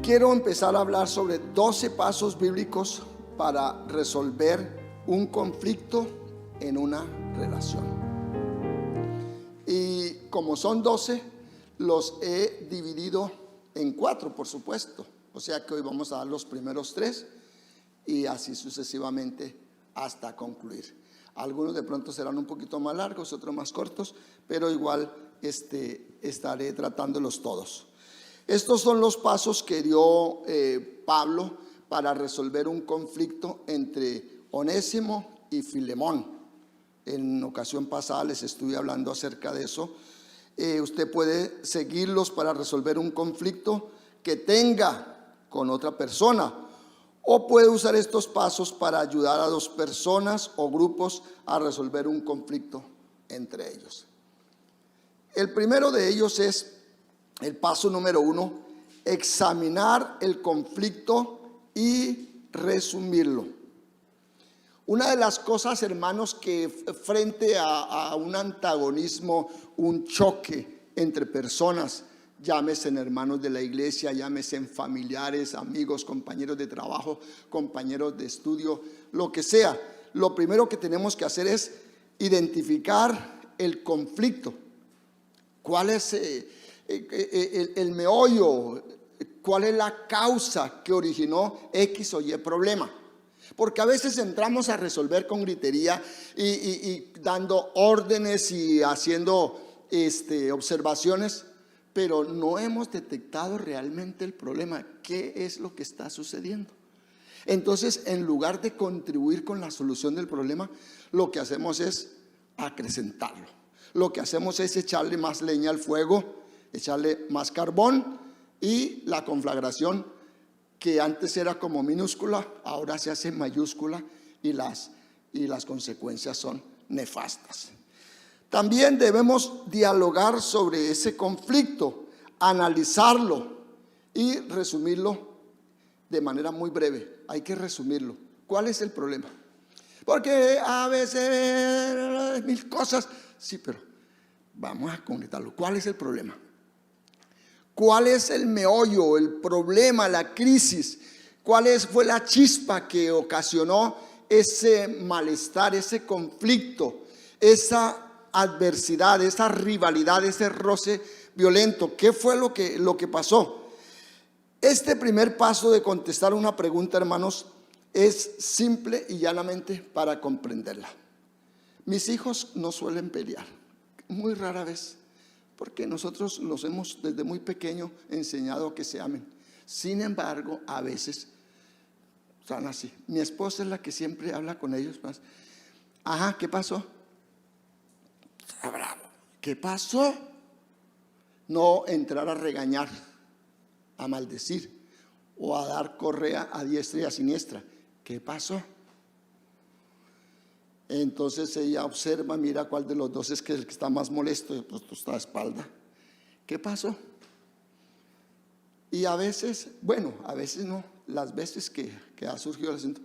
quiero empezar a hablar sobre 12 pasos bíblicos para resolver un conflicto en una relación. Y como son 12, los he dividido en 4, por supuesto. O sea que hoy vamos a dar los primeros 3 y así sucesivamente hasta concluir. Algunos de pronto serán un poquito más largos, otros más cortos, pero igual estaré tratándolos todos. Estos son los pasos que dio Pablo para resolver un conflicto entre Onésimo y Filemón. En ocasión pasada les estuve hablando acerca de eso. Usted puede seguirlos para resolver un conflicto que tenga con otra persona, o puede usar estos pasos para ayudar a 2 personas o grupos a resolver un conflicto entre ellos. El primero de ellos es el paso número 1, examinar el conflicto y resumirlo. Una de las cosas, hermanos, que frente a un antagonismo, un choque entre personas, llámese en hermanos de la iglesia, llámese en familiares, amigos, compañeros de trabajo, compañeros de estudio, lo que sea, lo primero que tenemos que hacer es identificar el conflicto. ¿Cuál es el meollo? ¿Cuál es la causa que originó X o Y problema? Porque a veces entramos a resolver con gritería y dando órdenes y haciendo observaciones, pero no hemos detectado realmente el problema. ¿Qué es lo que está sucediendo? Entonces, en lugar de contribuir con la solución del problema, lo que hacemos es acrecentarlo. Lo que hacemos es echarle más leña al fuego, echarle más carbón, y la conflagración, que antes era como minúscula, ahora se hace mayúscula, y las consecuencias son nefastas. También debemos dialogar sobre ese conflicto, analizarlo y resumirlo de manera muy breve. Hay que resumirlo. ¿Cuál es el problema? Porque a veces 1000 cosas. Sí, pero vamos a concretarlo. ¿Cuál es el problema? ¿Cuál es el meollo, el problema, la crisis? ¿Cuál fue la chispa que ocasionó ese malestar, ese conflicto, esa adversidad, esa rivalidad, ese roce violento? ¿Qué fue lo que pasó? Este primer paso de contestar una pregunta, hermanos, es simple y llanamente para comprenderla. Mis hijos no suelen pelear, muy rara vez, porque nosotros los hemos desde muy pequeño enseñado que se amen. Sin embargo, a veces están así. Mi esposa es la que siempre habla con ellos más. Ajá, ¿qué pasó? Está bravo. ¿Qué pasó? No entrar a regañar, a maldecir o a dar correa a diestra y a siniestra. ¿Qué pasó? Entonces ella observa, mira cuál de los dos es que el que está más molesto, pues tú estás a espalda. ¿Qué pasó? Y a veces, bueno, a veces no, las veces que ha surgido el asunto,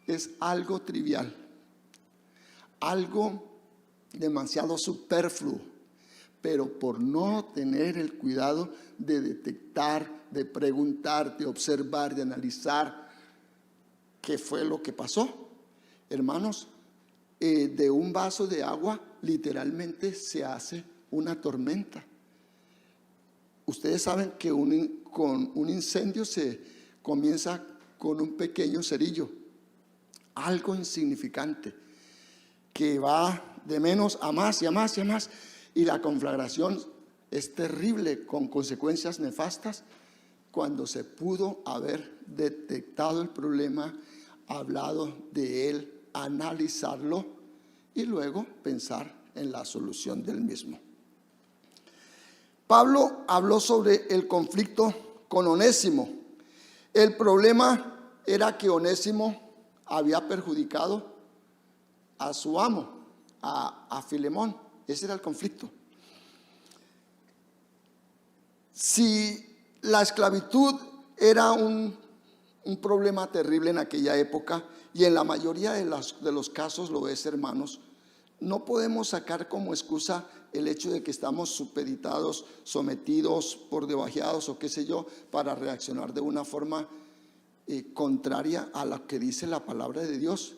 es algo trivial, algo demasiado superfluo, pero por no tener el cuidado de detectar, de preguntar, de observar, de analizar qué fue lo que pasó, hermanos, de un vaso de agua literalmente se hace una tormenta. Ustedes saben que con un incendio se comienza con un pequeño cerillo, algo insignificante, que va de menos a más y a más y a más, y la conflagración es terrible, con consecuencias nefastas, cuando se pudo haber detectado el problema, hablado de él, analizarlo y luego pensar en la solución del mismo. Pablo habló sobre el conflicto con Onésimo. El problema era que Onésimo había perjudicado a su amo, a Filemón. Ese era el conflicto. Si la esclavitud era un problema terrible en aquella época, y en la mayoría de los casos lo es, hermanos, no podemos sacar como excusa el hecho de que estamos supeditados, sometidos, por debajeados o qué sé yo, para reaccionar de una forma contraria a lo que dice la palabra de Dios.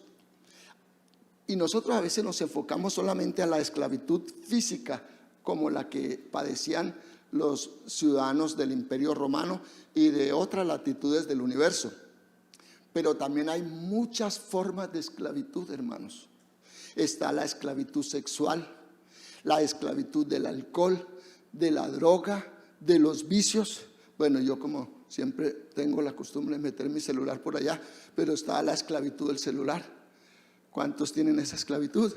Y nosotros a veces nos enfocamos solamente a la esclavitud física, como la que padecían los ciudadanos del Imperio Romano y de otras latitudes del universo. Pero también hay muchas formas de esclavitud, hermanos. Está la esclavitud sexual, la esclavitud del alcohol, de la droga, de los vicios. Bueno, yo como siempre tengo la costumbre de meter mi celular por allá, pero está la esclavitud del celular. ¿Cuántos tienen esa esclavitud?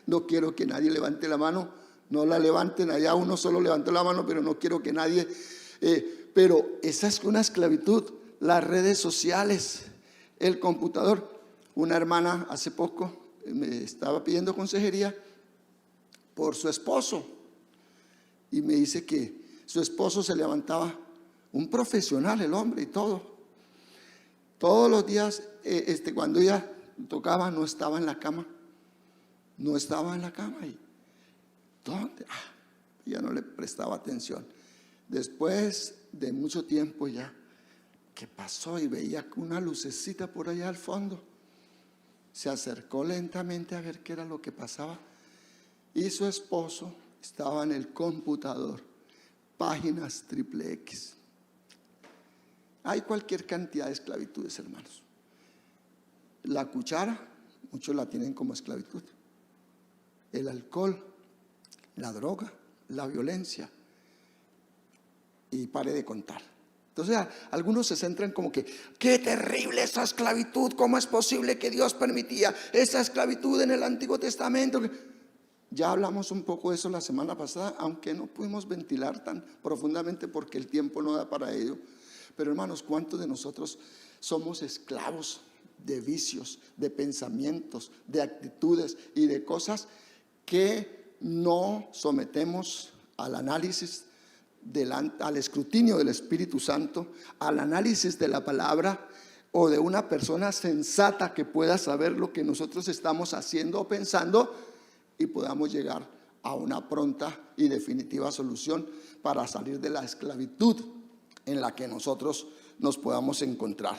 No quiero que nadie levante la mano, no la levanten, allá uno solo levantó la mano, pero no quiero que nadie, pero esa es una esclavitud. Las redes sociales, el computador. Una hermana hace poco me estaba pidiendo consejería por su esposo y me dice que su esposo se levantaba, un profesional el hombre y todo, todos los días, cuando ella tocaba no estaba en la cama, y ¿dónde? Ya no le prestaba atención. Después de mucho tiempo ya, ¿qué pasó? Y veía una lucecita por allá al fondo. Se acercó lentamente a ver qué era lo que pasaba y su esposo estaba en el computador, páginas XXX. Hay cualquier cantidad de esclavitudes, hermanos. La cuchara, muchos la tienen como esclavitud. El alcohol, la droga, la violencia. Y pare de contar. Entonces algunos se centran como que, qué terrible esa esclavitud, ¿cómo es posible que Dios permitía esa esclavitud en el Antiguo Testamento? Ya hablamos un poco de eso la semana pasada, aunque no pudimos ventilar tan profundamente porque el tiempo no da para ello. Pero hermanos, ¿cuántos de nosotros somos esclavos de vicios, de pensamientos, de actitudes y de cosas que no sometemos al análisis, al escrutinio del Espíritu Santo, al análisis de la palabra o de una persona sensata que pueda saber lo que nosotros estamos haciendo o pensando y podamos llegar a una pronta y definitiva solución para salir de la esclavitud en la que nosotros nos podamos encontrar?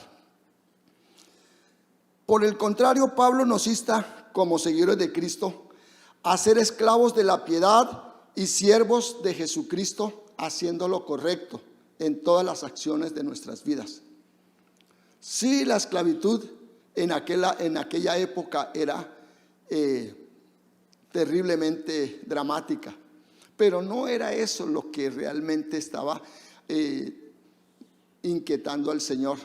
Por el contrario, Pablo nos insta como seguidores de Cristo a ser esclavos de la piedad y siervos de Jesucristo, haciendo lo correcto en todas las acciones de nuestras vidas. Sí, la esclavitud en aquella época era terriblemente dramática, pero no era eso lo que realmente estaba inquietando al Señor,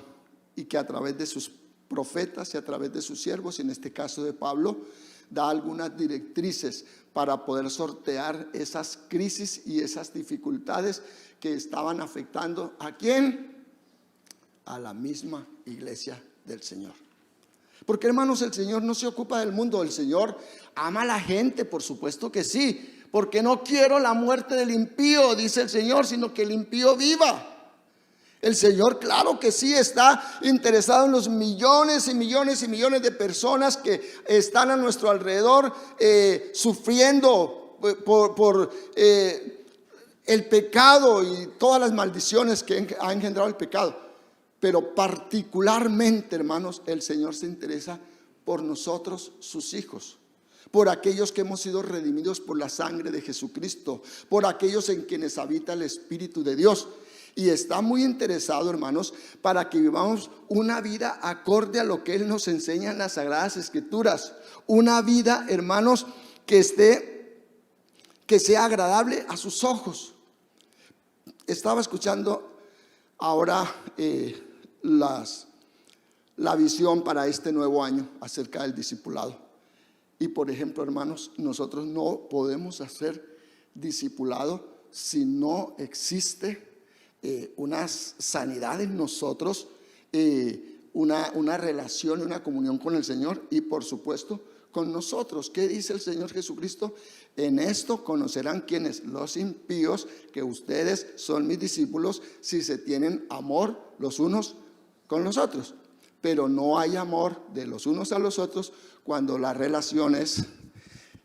y que a través de sus profetas y a través de sus siervos, en este caso de Pablo, da algunas directrices para poder sortear esas crisis y esas dificultades que estaban afectando ¿a quién? A la misma iglesia del Señor. Porque hermanos, el Señor no se ocupa del mundo, el Señor ama a la gente, por supuesto que sí, porque no quiero la muerte del impío, dice el Señor, sino que el impío viva. El Señor, claro que sí, está interesado en los millones y millones y millones de personas que están a nuestro alrededor sufriendo por el pecado y todas las maldiciones que ha engendrado el pecado. Pero particularmente, hermanos, el Señor se interesa por nosotros, sus hijos, por aquellos que hemos sido redimidos por la sangre de Jesucristo, por aquellos en quienes habita el Espíritu de Dios. Y está muy interesado, hermanos, para que vivamos una vida acorde a lo que Él nos enseña en las Sagradas Escrituras. Una vida, hermanos, que sea agradable a sus ojos. Estaba escuchando ahora la visión para este nuevo año acerca del discipulado. Y por ejemplo, hermanos, nosotros no podemos hacer discipulado si no existe una sanidad en nosotros, una relación, una comunión con el Señor y por supuesto con nosotros. ¿Qué dice el Señor Jesucristo? En esto conocerán quienes, los impíos, que ustedes son mis discípulos si se tienen amor los unos con los otros. Pero no hay amor de los unos a los otros cuando la relación es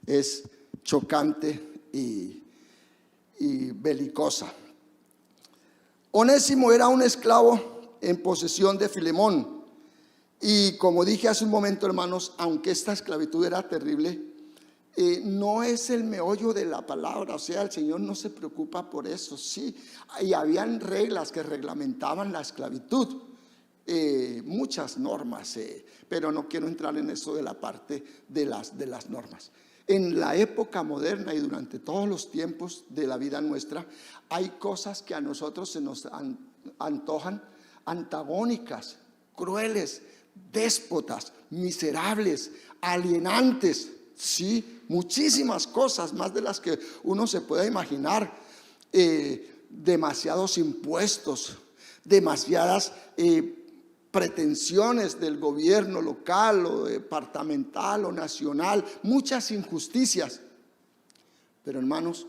es chocante y belicosa. Onésimo era un esclavo en posesión de Filemón. Y como dije hace un momento, hermanos, aunque esta esclavitud era terrible, no es el meollo de la palabra. O sea, el Señor no se preocupa por eso. Sí, y habían reglas que reglamentaban la esclavitud, muchas normas, pero no quiero entrar en eso de la parte de las normas. En la época moderna y durante todos los tiempos de la vida nuestra, hay cosas que a nosotros se nos antojan antagónicas, crueles, déspotas, miserables, alienantes. Sí, muchísimas cosas, más de las que uno se pueda imaginar. Demasiados impuestos, demasiadas pretensiones del gobierno local o departamental o nacional, muchas injusticias. Pero hermanos,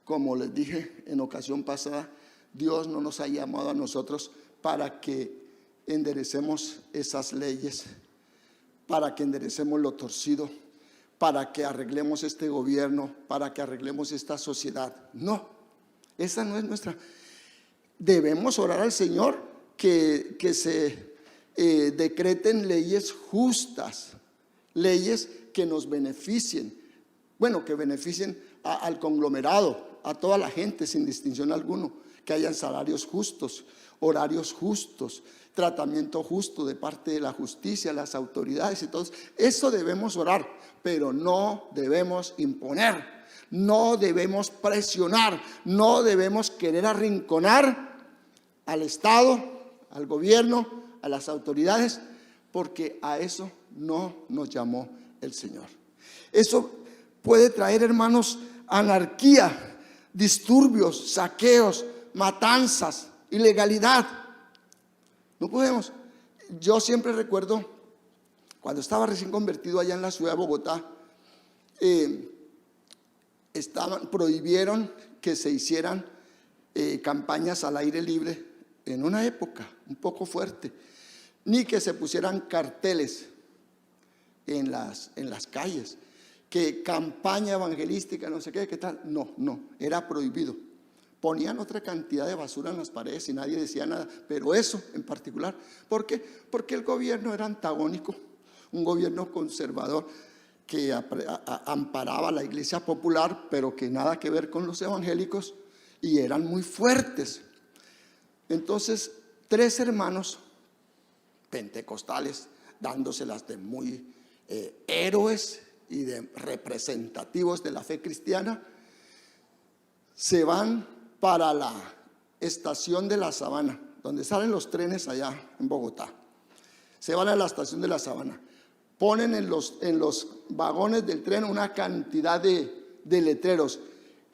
como les dije en ocasión pasada, Dios no nos ha llamado a nosotros para que enderecemos esas leyes, para que enderecemos lo torcido, para que arreglemos este gobierno, para que arreglemos esta sociedad. No, esa no es nuestra. Debemos orar al Señor que se decreten leyes justas, leyes que nos beneficien, bueno, que beneficien al conglomerado, a toda la gente sin distinción alguno, que hayan salarios justos, horarios justos, tratamiento justo de parte de la justicia, las autoridades y todo eso debemos orar, pero no debemos imponer, no debemos presionar, no debemos querer arrinconar al Estado, al gobierno, a las autoridades, porque a eso no nos llamó el Señor. Eso puede traer, hermanos, anarquía, disturbios, saqueos, matanzas, ilegalidad. No podemos. Yo siempre recuerdo cuando estaba recién convertido allá en la ciudad de Bogotá, prohibieron que se hicieran campañas al aire libre en una época un poco fuerte, ni que se pusieran carteles en las calles, que campaña evangelística, no sé qué tal. No, era prohibido. Ponían otra cantidad de basura en las paredes y nadie decía nada, pero eso en particular. ¿Por qué? Porque el gobierno era antagónico, un gobierno conservador que amparaba a la iglesia popular, pero que nada que ver con los evangélicos, y eran muy fuertes. Entonces, 3 hermanos pentecostales, dándoselas de muy héroes y de representativos de la fe cristiana, se van para la estación de La Sabana, donde salen los trenes allá en Bogotá. Se van a la estación de La Sabana, ponen en los vagones del tren una cantidad de letreros: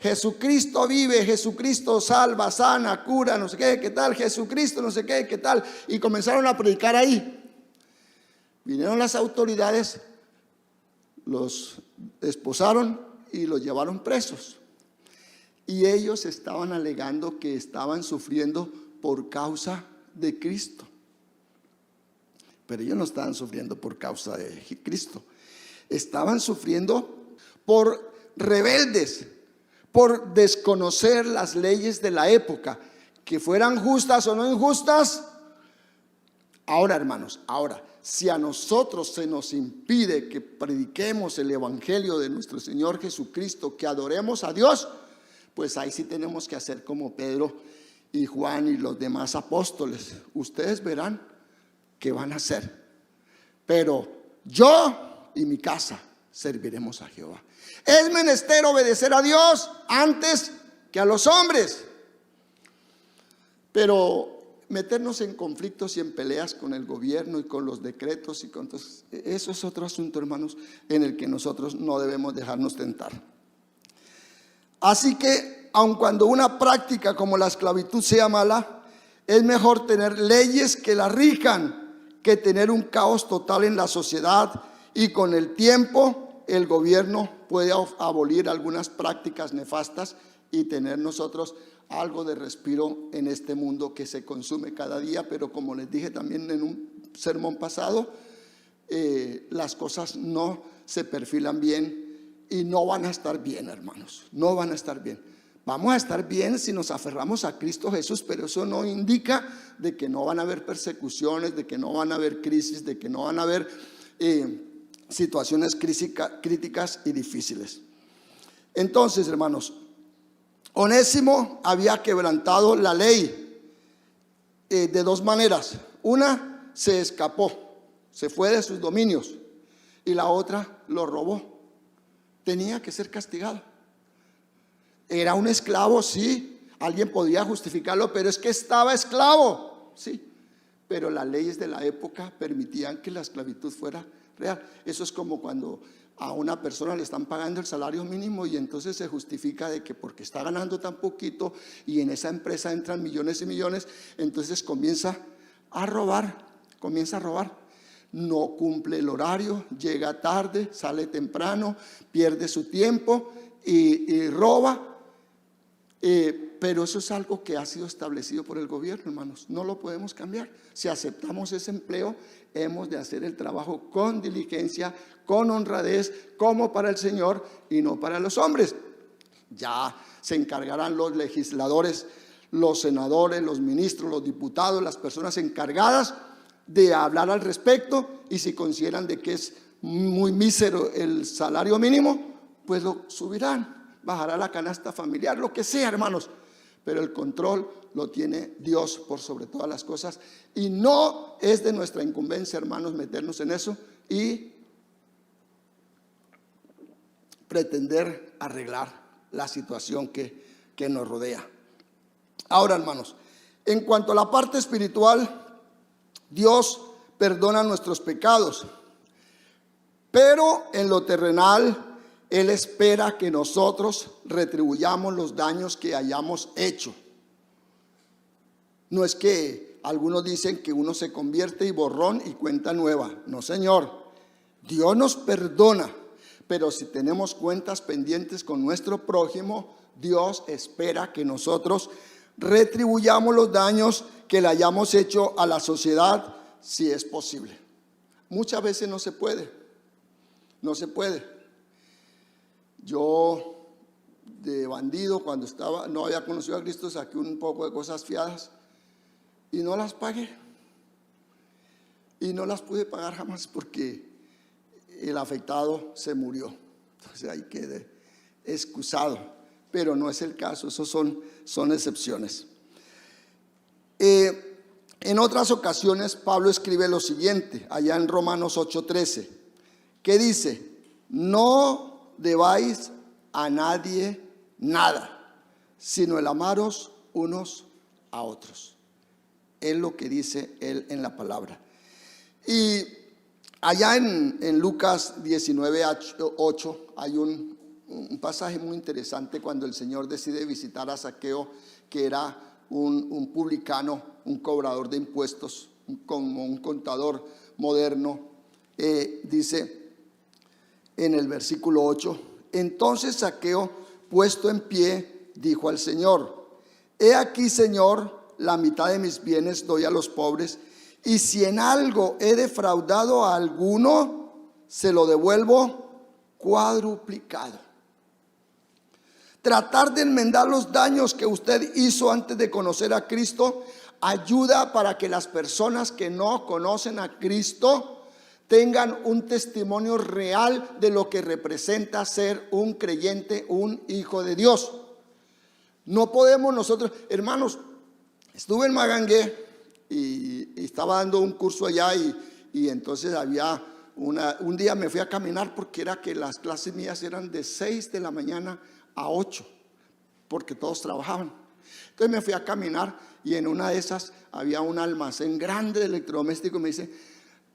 Jesucristo vive, Jesucristo salva, sana, cura, no sé qué tal, Jesucristo no sé qué tal, y comenzaron a predicar ahí. Vinieron las autoridades, los esposaron y los llevaron presos. Y ellos estaban alegando que estaban sufriendo por causa de Cristo. Pero ellos no estaban sufriendo por causa de Cristo. Estaban sufriendo por rebeldes, por desconocer las leyes de la época, que fueran justas o no injustas. Ahora, hermanos, si a nosotros se nos impide que prediquemos el evangelio de nuestro Señor Jesucristo, que adoremos a Dios, pues ahí sí tenemos que hacer como Pedro y Juan y los demás apóstoles. Ustedes verán qué van a hacer, pero yo y mi casa serviremos a Jehová. Es menester obedecer a Dios antes que a los hombres, pero meternos en conflictos y en peleas con el gobierno y con los decretos eso es otro asunto, hermanos, en el que nosotros no debemos dejarnos tentar. Así que, aun cuando una práctica como la esclavitud sea mala, es mejor tener leyes que la rijan que tener un caos total en la sociedad, y con el tiempo el gobierno puede abolir algunas prácticas nefastas y tener nosotros algo de respiro en este mundo que se consume cada día. Pero como les dije también en un sermón pasado, las cosas no se perfilan bien y no van a estar bien, hermanos, no van a estar bien. Vamos a estar bien si nos aferramos a Cristo Jesús, pero eso no indica de que no van a haber persecuciones, de que no van a haber crisis, de que no van a haber situaciones críticas y difíciles. Entonces, hermanos, Onésimo había quebrantado la ley de dos maneras. Una, se escapó, se fue de sus dominios, y la otra, lo robó. Tenía que ser castigado. Era un esclavo, sí, alguien podía justificarlo, pero es que estaba esclavo, sí. Pero las leyes de la época permitían que la esclavitud fuera real. Eso es como cuando a una persona le están pagando el salario mínimo y entonces se justifica de que porque está ganando tan poquito y en esa empresa entran millones y millones, entonces comienza a robar. No cumple el horario, llega tarde, sale temprano, pierde su tiempo y roba. Pero eso es algo que ha sido establecido por el gobierno, hermanos. No lo podemos cambiar. Si aceptamos ese empleo, hemos de hacer el trabajo con diligencia, con honradez, como para el Señor y no para los hombres. Ya se encargarán los legisladores, los senadores, los ministros, los diputados, las personas encargadas de hablar al respecto, y si consideran de que es muy mísero el salario mínimo, pues lo subirán, bajará la canasta familiar, lo que sea, hermanos. Pero el control lo tiene Dios por sobre todas las cosas, y no es de nuestra incumbencia, hermanos, meternos en eso y pretender arreglar la situación que nos rodea. Ahora, hermanos, en cuanto a la parte espiritual, Dios perdona nuestros pecados, pero en lo terrenal Él espera que nosotros retribuyamos los daños que hayamos hecho. No es que algunos dicen que uno se convierte y borrón y cuenta nueva. No, Señor, Dios nos perdona, pero si tenemos cuentas pendientes con nuestro prójimo, Dios espera que nosotros retribuyamos los daños que le hayamos hecho a la sociedad, si es posible. Muchas veces no se puede. Yo, de bandido, cuando no había conocido a Cristo, saqué un poco de cosas fiadas y no las pagué. Y no las pude pagar jamás porque el afectado se murió. Entonces ahí quedé excusado, pero no es el caso, esos son excepciones. En otras ocasiones Pablo escribe lo siguiente, allá en Romanos 8:13, que dice: no debáis a nadie nada, sino el amaros unos a otros. Es lo que dice él en la palabra. Y allá en Lucas 19:8 hay un pasaje muy interesante cuando el Señor decide visitar a Zaqueo, que era un publicano, un cobrador de impuestos, como un contador moderno. Dice en el versículo 8: entonces Zaqueo, puesto en pie, dijo al Señor: he aquí, Señor, la mitad de mis bienes doy a los pobres, y si en algo he defraudado a alguno, se lo devuelvo cuadruplicado. Tratar de enmendar los daños que usted hizo antes de conocer a Cristo ayuda para que las personas que no conocen a Cristo tengan un testimonio real de lo que representa ser un creyente, un hijo de Dios. No podemos nosotros, hermanos, estuve en Magangué y estaba dando un curso allá y entonces había un día me fui a caminar porque era que las clases mías eran de 6 de la mañana a 8, porque todos trabajaban. Entonces me fui a caminar y en una de esas había un almacén grande de electrodomésticos y me dice: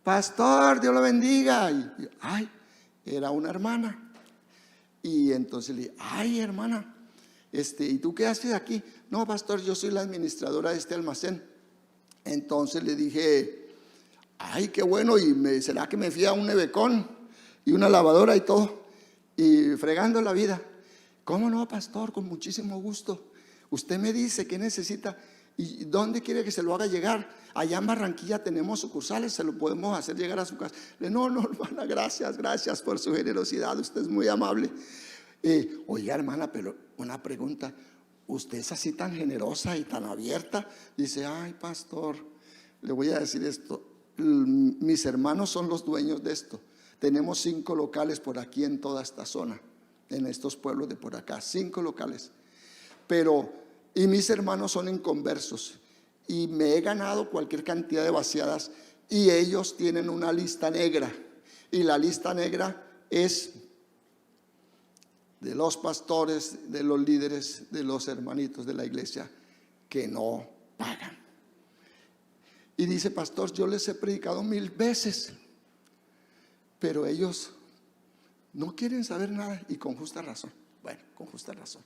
pastor, Dios lo bendiga. Y ay, era una hermana. Y entonces le dije: ay, hermana, ¿y tú qué haces aquí? No, pastor, yo soy la administradora de este almacén. Entonces le dije: ay, qué bueno. Y será que me fui a un nevecón y una lavadora y todo, y fregando la vida. ¿Cómo no, pastor? Con muchísimo gusto. Usted me dice qué necesita. ¿Y dónde quiere que se lo haga llegar? Allá en Barranquilla tenemos sucursales, se lo podemos hacer llegar a su casa. No, hermana, gracias por su generosidad, usted es muy amable. Oiga, hermana, pero una pregunta, ¿usted es así tan generosa y tan abierta? Dice, ay, pastor, le voy a decir esto, mis hermanos son los dueños de esto. Tenemos 5 locales por aquí en toda esta zona, en estos pueblos de por acá, 5 locales. Y mis hermanos son inconversos y me he ganado cualquier cantidad de vaciadas y ellos tienen una lista negra, y la lista negra es de los pastores, de los líderes, de los hermanitos de la iglesia que no pagan. Y dice, pastor, yo les he predicado 1000 veces, pero ellos no quieren saber nada, y con justa razón. Bueno, con justa razón.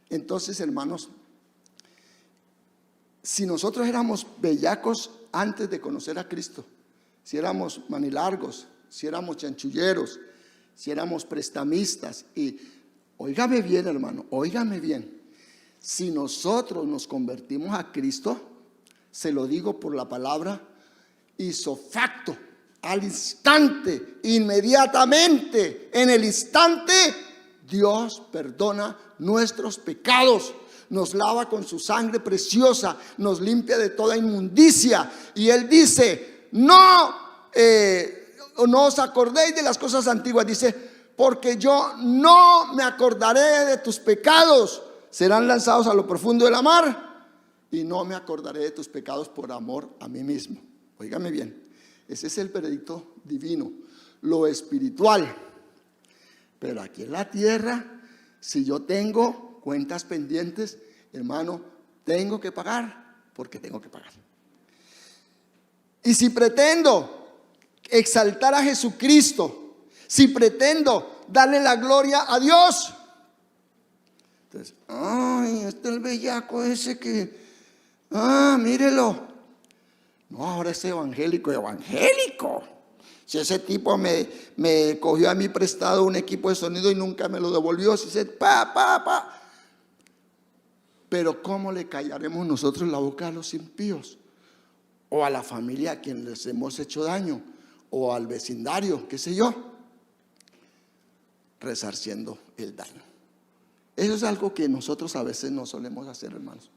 Entonces, hermanos, si nosotros éramos bellacos antes de conocer a Cristo, si éramos manilargos, si éramos chanchulleros, si éramos prestamistas, y óigame bien, hermano, óigame bien, si nosotros nos convertimos a Cristo, se lo digo por la palabra, ipso facto, al instante, inmediatamente, en el instante, Dios perdona nuestros pecados, nos lava con su sangre preciosa, nos limpia de toda inmundicia. Y Él dice, no os acordéis de las cosas antiguas, dice, porque yo no me acordaré de tus pecados, serán lanzados a lo profundo de la mar, y no me acordaré de tus pecados por amor a mí mismo. Óigame bien, ese es el veredicto divino, lo espiritual. Pero aquí en la tierra, si yo tengo cuentas pendientes, hermano, tengo que pagar, porque tengo que pagar. Y si pretendo exaltar a Jesucristo, si pretendo darle la gloria a Dios, entonces, ay, este es el bellaco ese que, mírelo. No, ahora es evangélico. Si ese tipo me cogió a mí prestado un equipo de sonido y nunca me lo devolvió, si se Pero ¿cómo le callaremos nosotros la boca a los impíos? O a la familia a quien les hemos hecho daño, o al vecindario, qué sé yo, resarciendo el daño. Eso es algo que nosotros a veces no solemos hacer, hermanos,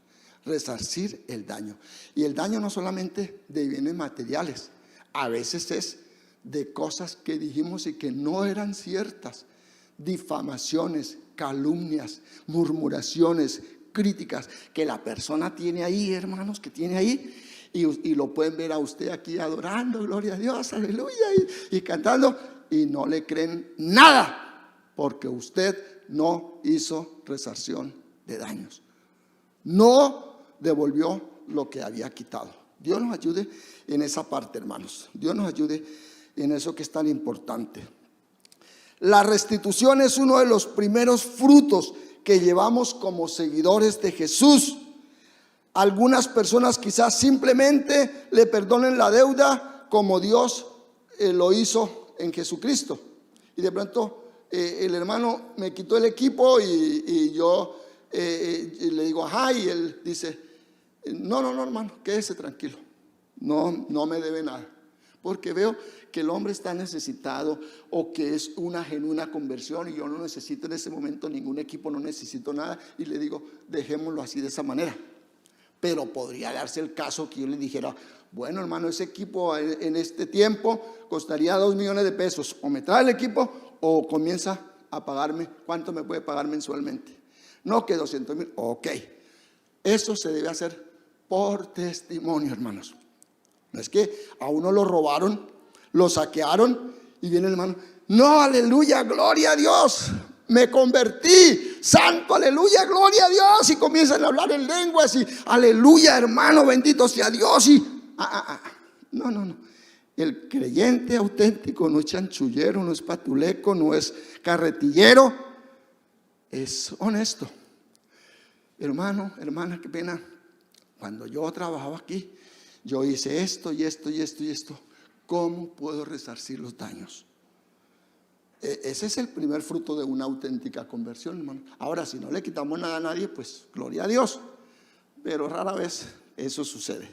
resarcir el daño. Y el daño no solamente de bienes materiales, a veces es de cosas que dijimos y que no eran ciertas, difamaciones, calumnias, murmuraciones, críticas que la persona tiene ahí, hermanos, que tiene ahí, y lo pueden ver a usted aquí adorando, gloria a Dios, aleluya, y cantando, y no le creen nada, porque usted no hizo resarción de daños, no devolvió lo que había quitado. Dios nos ayude en esa parte, hermanos. Dios nos ayude en eso que es tan importante. La restitución es uno de los primeros frutos que llevamos como seguidores de Jesús. Algunas personas quizás simplemente le perdonen la deuda como Dios lo hizo en Jesucristo. Y de pronto el hermano me quitó el equipo y yo le digo, ajá, y él dice, no, hermano, quédese tranquilo, no me debe nada, porque veo que el hombre está necesitado o que es una genuina conversión y yo no necesito en ese momento ningún equipo, no necesito nada, y le digo, dejémoslo así de esa manera. Pero podría darse el caso que yo le dijera, bueno, hermano, ese equipo en este tiempo costaría 2 millones de pesos, o me trae el equipo o comienza a pagarme, ¿cuánto me puede pagar mensualmente? No, que 200,000, ok. Eso se debe hacer por testimonio, hermanos. No es que a uno lo robaron, lo saquearon y viene el hermano, no, aleluya, gloria a Dios, me convertí, santo, aleluya, gloria a Dios, y comienzan a hablar en lenguas y aleluya, hermano, bendito sea Dios, y no. El creyente auténtico no es chanchullero, no es patuleco, no es carretillero, es honesto. Hermano, hermana, qué pena, cuando yo trabajaba aquí, yo hice esto y esto y esto y esto. ¿Cómo puedo resarcir los daños? Ese es el primer fruto de una auténtica conversión, hermano. Ahora, si no le quitamos nada a nadie, pues gloria a Dios. pero rara vez eso sucede.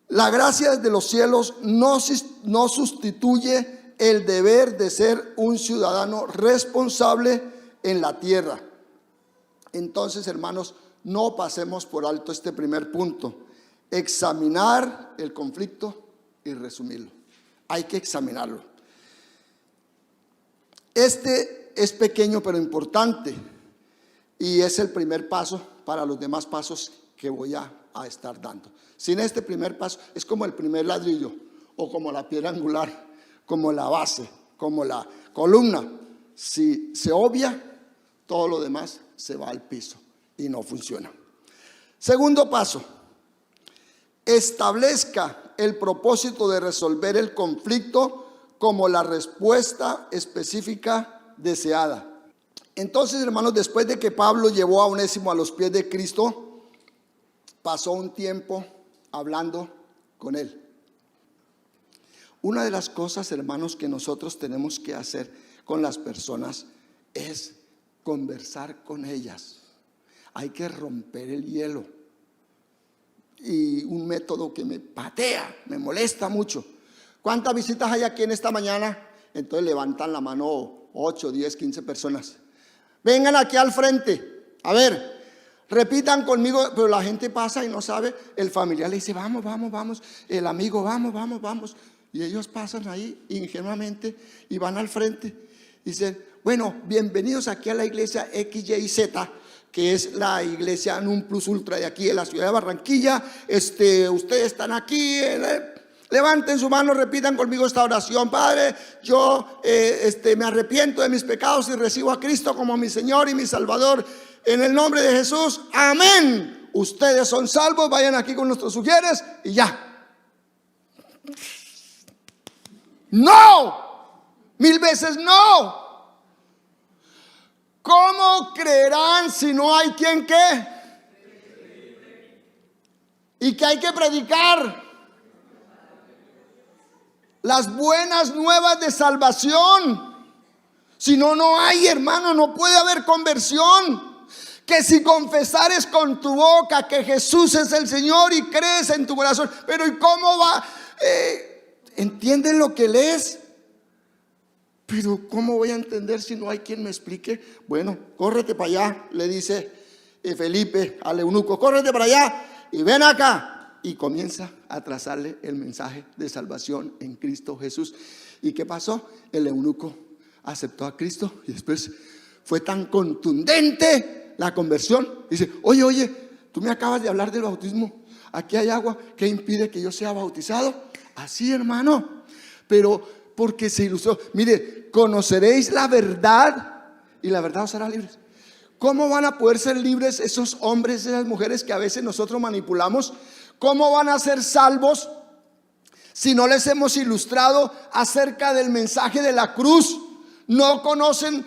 La gracia desde los cielos no sustituye el deber de ser un ciudadano responsable en la tierra. Entonces, hermanos, no pasemos por alto este primer punto: examinar el conflicto y resumirlo. Hay que examinarlo. Este es pequeño pero importante, y es el primer paso para los demás pasos que voy a estar dando. Sin este primer paso es como el primer ladrillo, o como la piedra angular, como la base, como la columna. Si se obvia, todo lo demás se va al piso y no funciona. Segundo paso: establezca el propósito de resolver el conflicto como la respuesta específica deseada. Entonces, hermanos, después de que Pablo llevó a Onésimo a los pies de Cristo, pasó un tiempo hablando con él. Una de las cosas, hermanos, que nosotros tenemos que hacer con las personas es conversar con ellas. Hay que romper el hielo. Y un método que me patea, me molesta mucho: ¿cuántas visitas hay aquí en esta mañana? Entonces levantan la mano 8, 10, 15 personas. Vengan aquí al frente. A ver, repitan conmigo. Pero la gente pasa y no sabe. El familiar le dice: vamos, vamos, vamos. El amigo: vamos, vamos, vamos. Y ellos pasan ahí ingenuamente y van al frente. Dicen: bueno, bienvenidos aquí a la iglesia XYZ, que es la iglesia non plus ultra de aquí, de la ciudad de Barranquilla. Ustedes están aquí. Levanten su mano, repitan conmigo esta oración: Padre, yo me arrepiento de mis pecados y recibo a Cristo como mi Señor y mi Salvador. En el nombre de Jesús, amén. Ustedes son salvos, vayan aquí con nuestros sugieres y ya. No, 1000 veces no. ¿Cómo creerán si no hay quien qué? ¿Y qué hay que predicar? Las buenas nuevas de salvación. Si no, no hay, hermano, no puede haber conversión. Que si confesares con tu boca que Jesús es el Señor y crees en tu corazón. Pero ¿y cómo va? ¿Entienden lo que lees? Pero ¿cómo voy a entender si no hay quien me explique? Bueno, córrete para allá, le dice Felipe al eunuco: córrete para allá y ven acá. Y comienza a trazarle el mensaje de salvación en Cristo Jesús. ¿Y qué pasó? El eunuco aceptó a Cristo y después fue tan contundente la conversión. Dice: oye, tú me acabas de hablar del bautismo. Aquí hay agua, ¿qué impide que yo sea bautizado? Así, hermano. Pero porque se ilustró. Mire, conoceréis la verdad y la verdad os hará libres. ¿Cómo van a poder ser libres esos hombres, esas mujeres que a veces nosotros manipulamos? ¿Cómo van a ser salvos si no les hemos ilustrado acerca del mensaje de la cruz? No conocen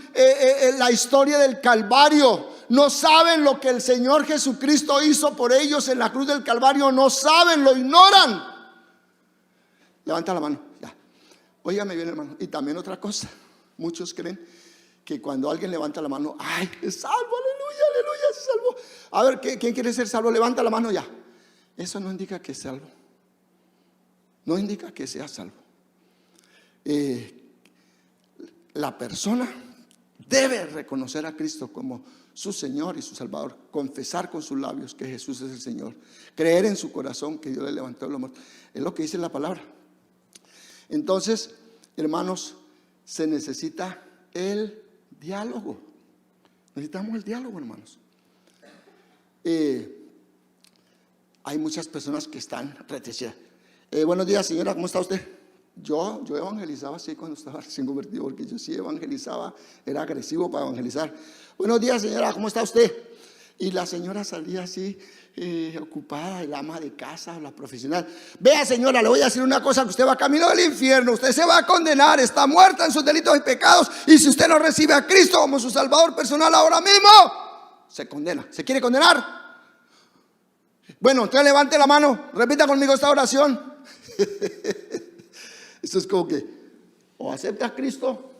la historia del Calvario. No saben lo que el Señor Jesucristo hizo por ellos en la cruz del Calvario. No saben, lo ignoran. Levanta la mano, ya. Óigame bien, hermano. Y también otra cosa: muchos creen que cuando alguien levanta la mano, ¡ay, es salvo! ¡Aleluya, aleluya! Se salvó. A ver, ¿quién quiere ser salvo? Levanta la mano ya. Eso no indica que es salvo. No indica que sea salvo. La persona debe reconocer a Cristo como su Señor y su Salvador, confesar con sus labios que Jesús es el Señor, creer en su corazón que Dios le levantó de los muertos. Es lo que dice la palabra. Entonces, hermanos, se necesita el diálogo. Necesitamos el diálogo, hermanos. Hay muchas personas que están reticentes. Buenos días, señora, ¿cómo está usted? Yo evangelizaba así cuando estaba recién convertido, porque yo sí evangelizaba, era agresivo para evangelizar. Buenos días, señora, ¿cómo está usted? Y la señora salía así, ocupada, el ama de casa, la profesional. Vea, señora, le voy a decir una cosa: que usted va camino del infierno, usted se va a condenar, está muerta en sus delitos y pecados, y si usted no recibe a Cristo como su Salvador personal ahora mismo, se condena. ¿Se quiere condenar? Bueno, entonces levante la mano, repita conmigo esta oración. Esto es como que o acepta a Cristo,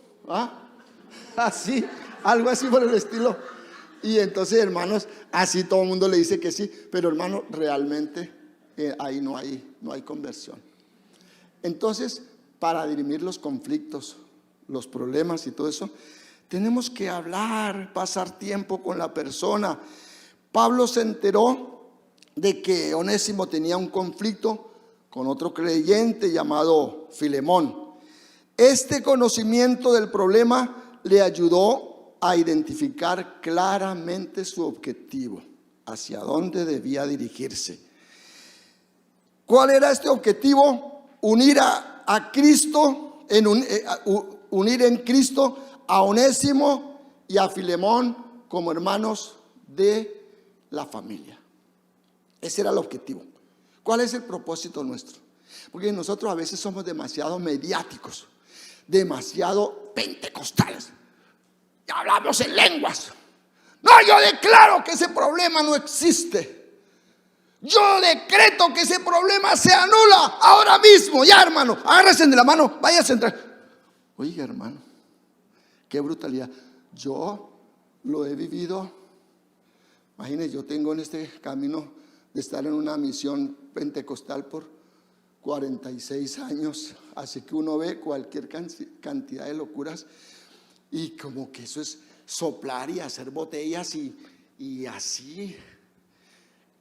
así, algo así por el estilo, Y entonces, hermanos, así todo el mundo le dice que sí, pero hermano, realmente ahí no hay conversión. Entonces, para dirimir los conflictos, los problemas y todo eso, tenemos que hablar, pasar tiempo con la persona. Pablo se enteró de que Onésimo tenía un conflicto con otro creyente llamado Filemón. Este conocimiento del problema le ayudó a identificar claramente su objetivo, hacia dónde debía dirigirse. ¿Cuál era este objetivo? Unir a Cristo, unir en Cristo a Onésimo y a Filemón como hermanos de la familia. Ese era el objetivo. ¿Cuál es el propósito nuestro? Porque nosotros a veces somos demasiado mediáticos, demasiado pentecostales. Y hablamos en lenguas. No, yo declaro que ese problema no existe. Yo decreto que ese problema se anula ahora mismo. Ya, hermano, agárrense de la mano, váyanse a entrar. Oiga, hermano, qué brutalidad. Yo lo he vivido. Imagínense, yo tengo en este camino de estar en una misión pentecostal por 46 años. Así que uno ve cualquier cantidad de locuras. Y como que eso es soplar y hacer botellas y así.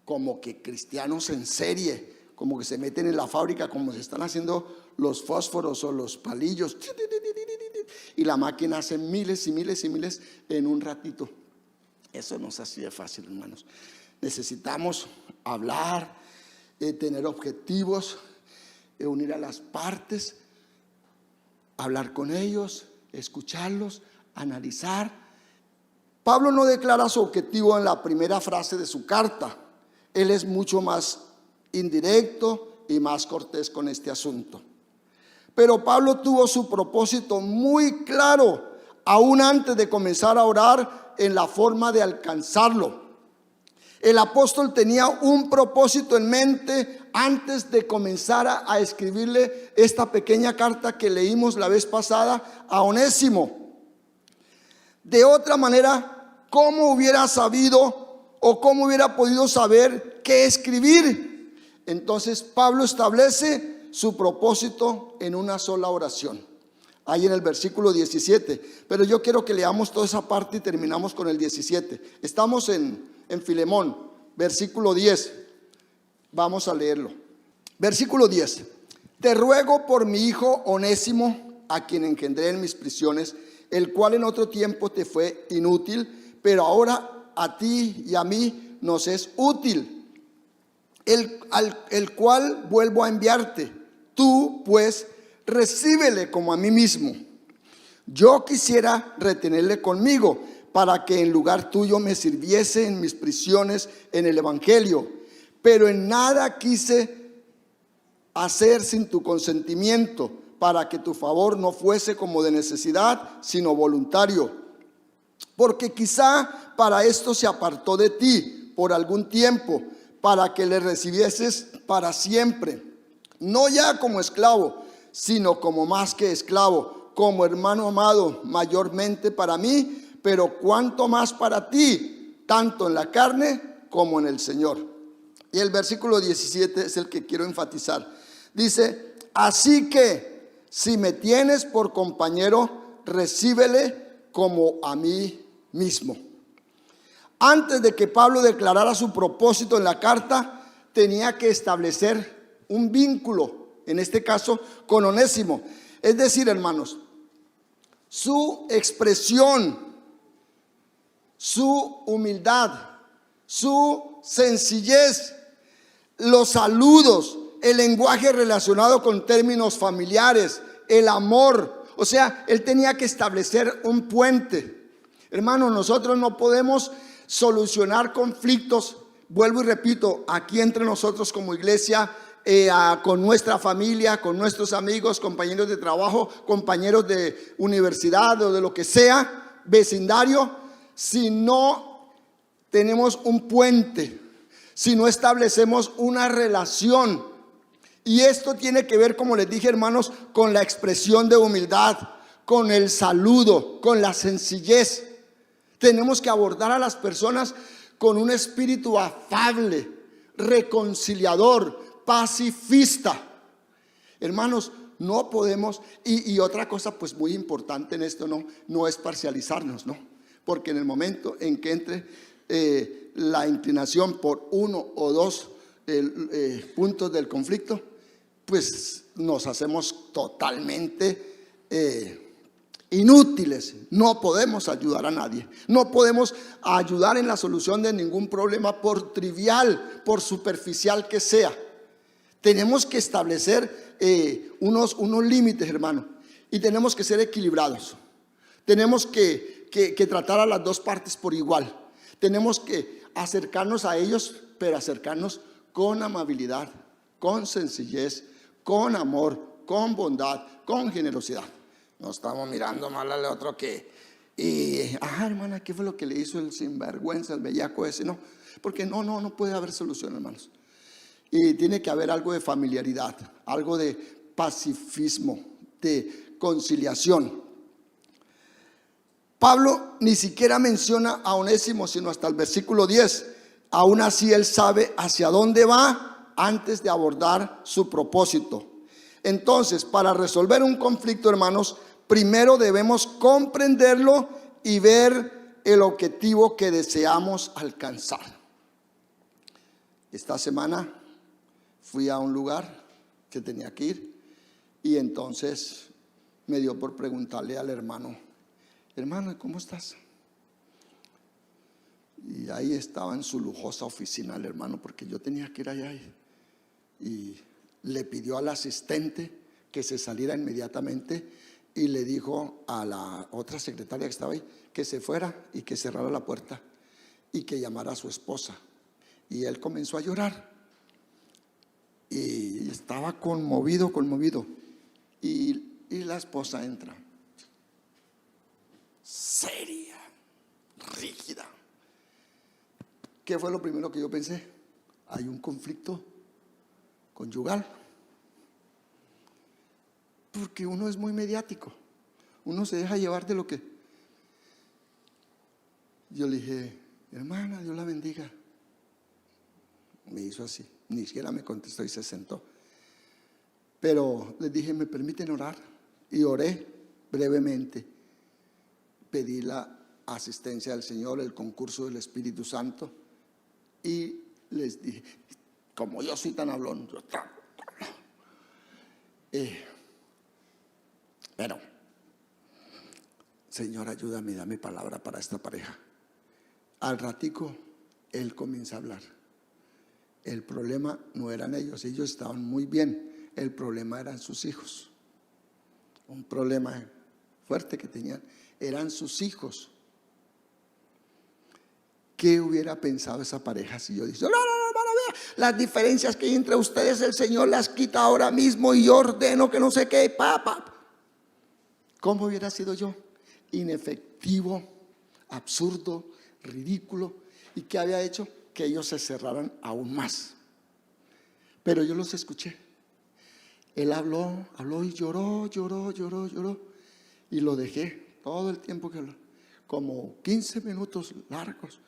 Como que cristianos en serie, como que se meten en la fábrica, como se están haciendo los fósforos o los palillos, y la máquina hace miles y miles y miles en un ratito. Eso no es así de fácil, hermanos. Necesitamos hablar, tener objetivos, unir a las partes, hablar con ellos, escucharlos, analizar. Pablo no declara su objetivo en la primera frase de su carta. Él es mucho más indirecto y más cortés con este asunto. Pero Pablo tuvo su propósito muy claro, aún antes de comenzar a orar, en la forma de alcanzarlo. El apóstol tenía un propósito en mente antes de comenzar a escribirle esta pequeña carta que leímos la vez pasada a Onésimo. De otra manera, ¿cómo hubiera sabido o cómo hubiera podido saber qué escribir? Entonces Pablo establece su propósito en una sola oración, ahí en el versículo 17. Pero yo quiero que leamos toda esa parte y terminamos con el 17. Estamos en Filemón, versículo 10. Vamos a leerlo. Versículo 10. Te ruego por mi hijo Onésimo, a quien engendré en mis prisiones, el cual en otro tiempo te fue inútil, pero ahora a ti y a mí nos es útil, el cual vuelvo a enviarte. Tú pues recíbele como a mí mismo. Yo quisiera retenerle conmigo, para que en lugar tuyo me sirviese en mis prisiones en el evangelio, pero en nada quise hacer sin tu consentimiento, para que tu favor no fuese como de necesidad, sino voluntario. Porque quizá para esto se apartó de ti por algún tiempo, para que le recibieses para siempre, no ya como esclavo, sino como más que esclavo, como hermano amado, mayormente para mí, pero cuanto más para ti, tanto en la carne como en el Señor. Y el versículo 17 es el que quiero enfatizar. Dice: así que si me tienes por compañero, recíbele como a mí mismo. Antes de que Pablo declarara su propósito en la carta, tenía que establecer un vínculo, en este caso con Onésimo. Es decir, hermanos, su expresión, su humildad, su sencillez, los saludos, el lenguaje relacionado con términos familiares, el amor. O sea, él tenía que establecer un puente. Hermanos, nosotros no podemos solucionar conflictos, vuelvo y repito, aquí entre nosotros como iglesia, con nuestra familia, con nuestros amigos, compañeros de trabajo, compañeros de universidad o de lo que sea, vecindario, si no tenemos un puente, si no establecemos una relación. Y esto tiene que ver, como les dije, hermanos, con la expresión de humildad, con el saludo, con la sencillez. Tenemos que abordar a las personas con un espíritu afable, reconciliador, pacifista. Hermanos, no podemos, y otra cosa pues muy importante en esto, no es parcializarnos, ¿no? Porque en el momento en que entre la inclinación por uno o dos puntos del conflicto, pues nos hacemos totalmente inútiles. No podemos ayudar a nadie, no podemos ayudar en la solución de ningún problema, por trivial, por superficial que sea. Tenemos que establecer unos límites, hermano, y tenemos que ser equilibrados. Tenemos que tratar a las dos partes por igual. Tenemos que acercarnos a ellos, pero acercarnos con amabilidad, con sencillez, con amor, con bondad, con generosidad. No estamos mirando mal al otro hermana, ¿qué fue lo que le hizo el sinvergüenza, el bellaco ese? No, porque no puede haber solución, hermanos. Y tiene que haber algo de familiaridad, algo de pacifismo, de conciliación. Pablo ni siquiera menciona a Onésimo, sino hasta el versículo 10. Aún así él sabe hacia dónde va antes de abordar su propósito. Entonces, para resolver un conflicto, hermanos, primero debemos comprenderlo y ver el objetivo que deseamos alcanzar. Esta semana fui a un lugar que tenía que ir y entonces me dio por preguntarle al hermano, ¿cómo estás? Y ahí estaba en su lujosa oficina el hermano, porque yo tenía que ir allá y le pidió al asistente que se saliera inmediatamente y le dijo a la otra secretaria que estaba ahí que se fuera y que cerrara la puerta y que llamara a su esposa. Y él comenzó a llorar y estaba conmovido. Y la esposa entra, seria, rígida. ¿Qué fue lo primero que yo pensé? Hay un conflicto conyugal. Porque uno es muy mediático, uno se deja llevar de lo que. Yo le dije, hermana, Dios la bendiga. Me hizo así, ni siquiera me contestó y se sentó. Pero les dije, ¿me permiten orar? Y oré brevemente. Pedí la asistencia del Señor, el concurso del Espíritu Santo. Y les dije, como yo soy tan hablón, pero, Señor, ayúdame, dame palabra para esta pareja. Al ratico, él comienza a hablar. El problema no eran ellos estaban muy bien. El problema eran sus hijos. Un problema fuerte que tenían eran sus hijos. ¿Qué hubiera pensado esa pareja si yo dije, no, vea, las diferencias que hay entre ustedes el Señor las quita ahora mismo y yo ordeno que no sé qué, ¿Cómo hubiera sido yo? Inefectivo, absurdo, ridículo. ¿Y qué había hecho? Que ellos se cerraran aún más. Pero yo los escuché. Él habló y lloró. Y lo dejé todo el tiempo que habló, como 15 minutos largos.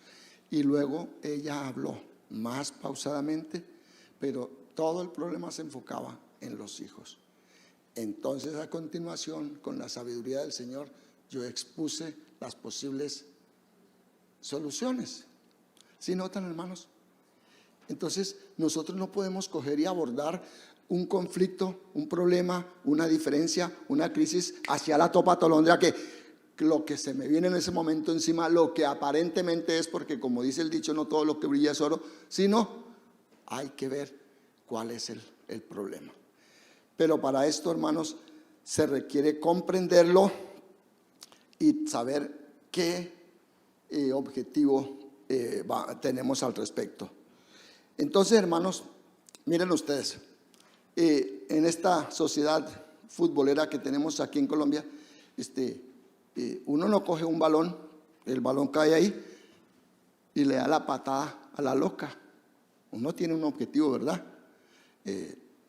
Y luego ella habló más pausadamente, pero todo el problema se enfocaba en los hijos. Entonces, a continuación, con la sabiduría del Señor, yo expuse las posibles soluciones. ¿Sí notan, hermanos? Entonces, nosotros no podemos coger y abordar un conflicto, un problema, una diferencia, una crisis hacia la topa tolondra, que lo que se me viene en ese momento encima, lo que aparentemente es, porque como dice el dicho, no todo lo que brilla es oro, sino hay que ver cuál es el problema. Pero para esto, hermanos, se requiere comprenderlo y saber qué objetivo tenemos al respecto. Entonces, hermanos, miren ustedes, en esta sociedad futbolera que tenemos aquí en Colombia, uno no coge un balón, el balón cae ahí y le da la patada a la loca. Uno tiene un objetivo, ¿verdad?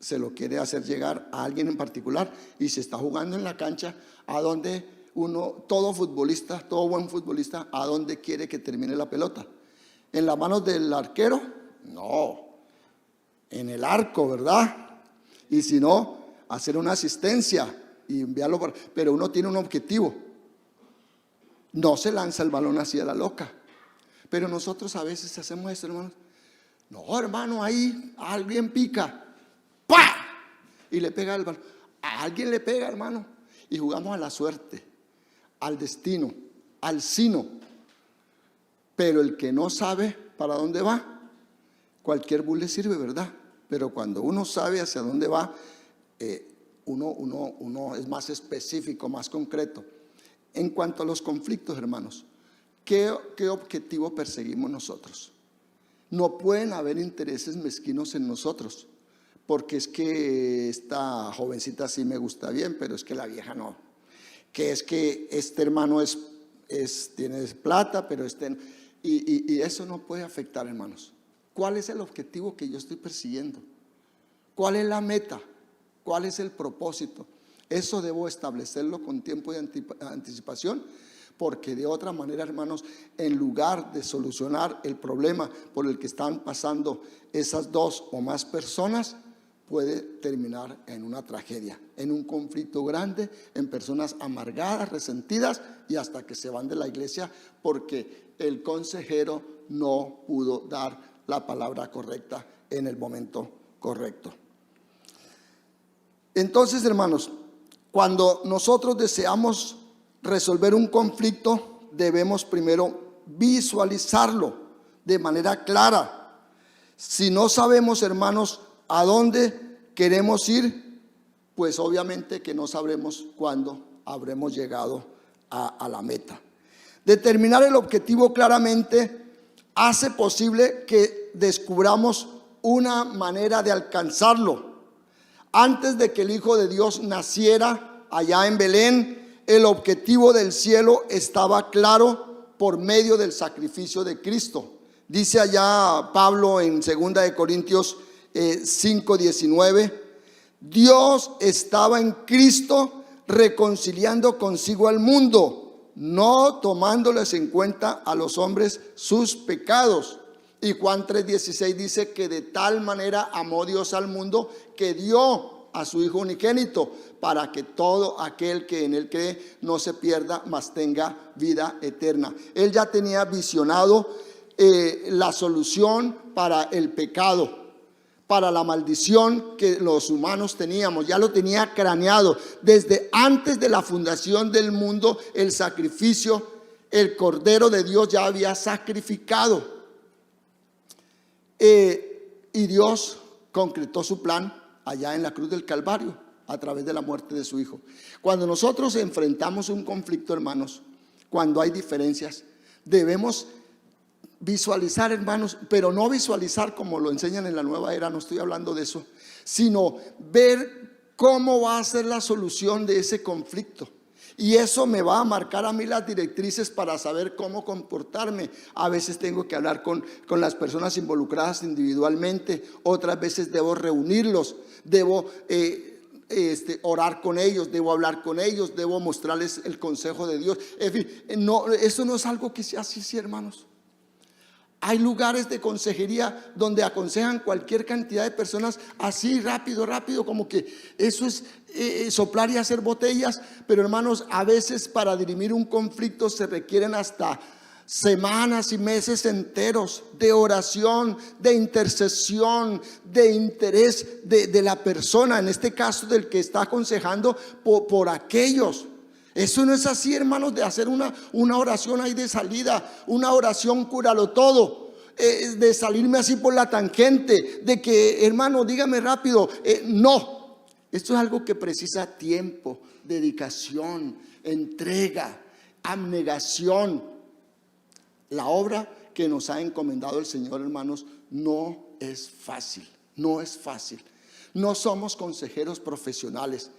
Se lo quiere hacer llegar a alguien en particular y se está jugando en la cancha a donde todo futbolista, todo buen futbolista, ¿a dónde quiere que termine la pelota? ¿En las manos del arquero? No, en el arco, ¿verdad? Y si no, hacer una asistencia y enviarlo pero uno tiene un objetivo. No se lanza el balón así a la loca. Pero nosotros a veces hacemos eso, hermanos. No, hermano, ahí alguien pica. ¡Pah! Y le pega el balón. A alguien le pega, hermano. Y jugamos a la suerte, al destino, al sino. Pero el que no sabe para dónde va, cualquier bus le sirve, ¿verdad? Pero cuando uno sabe hacia dónde va, uno es más específico, más concreto. En cuanto a los conflictos, hermanos, ¿qué objetivo perseguimos nosotros? No pueden haber intereses mezquinos en nosotros, porque es que esta jovencita sí me gusta bien, pero es que la vieja no. Que es que este hermano tiene plata, pero y eso no puede afectar, hermanos. ¿Cuál es el objetivo que yo estoy persiguiendo? ¿Cuál es la meta? ¿Cuál es el propósito? Eso debo establecerlo con tiempo de anticipación, porque de otra manera, hermanos, en lugar de solucionar el problema por el que están pasando esas dos o más personas, puede terminar en una tragedia, en un conflicto grande, en personas amargadas, resentidas y hasta que se van de la iglesia porque el consejero no pudo dar la palabra correcta en el momento correcto. Entonces, hermanos, cuando nosotros deseamos resolver un conflicto, debemos primero visualizarlo de manera clara. Si no sabemos, hermanos, a dónde queremos ir, pues obviamente que no sabremos cuándo habremos llegado a la meta. Determinar el objetivo claramente hace posible que descubramos una manera de alcanzarlo. Antes de que el Hijo de Dios naciera allá en Belén, el objetivo del cielo estaba claro por medio del sacrificio de Cristo. Dice allá Pablo en 2 de Corintios 5:19, Dios estaba en Cristo reconciliando consigo al mundo, no tomándoles en cuenta a los hombres sus pecados. Y Juan 3:16 dice que de tal manera amó Dios al mundo que dio a su Hijo unigénito, para que todo aquel que en él cree no se pierda, mas tenga vida eterna. Él ya tenía visionado la solución para el pecado, para la maldición que los humanos teníamos. Ya lo tenía craneado desde antes de la fundación del mundo. El sacrificio, el Cordero de Dios ya había sacrificado, y Dios concretó su plan allá en la cruz del Calvario a través de la muerte de su Hijo. Cuando nosotros enfrentamos un conflicto, hermanos, cuando hay diferencias, debemos visualizar, hermanos, pero no visualizar como lo enseñan en la nueva era, no estoy hablando de eso, sino ver cómo va a ser la solución de ese conflicto. Y eso me va a marcar a mí las directrices para saber cómo comportarme. A veces tengo que hablar con las personas involucradas individualmente, otras veces debo reunirlos, debo orar con ellos, debo hablar con ellos, debo mostrarles el consejo de Dios. En fin, no, eso no es algo que se hace así, hermanos. Hay lugares de consejería donde aconsejan cualquier cantidad de personas así rápido, como que eso es soplar y hacer botellas. Pero, hermanos, a veces para dirimir un conflicto se requieren hasta semanas y meses enteros de oración, de intercesión, de interés de la persona, en este caso del que está aconsejando por aquellos. Eso no es así, hermanos, de hacer una oración ahí de salida, una oración cúralo todo, de salirme así por la tangente, de que, hermano, dígame rápido. No, esto es algo que precisa tiempo, dedicación, entrega, abnegación. La obra que nos ha encomendado el Señor, hermanos, no es fácil, no es fácil. No somos consejeros profesionales.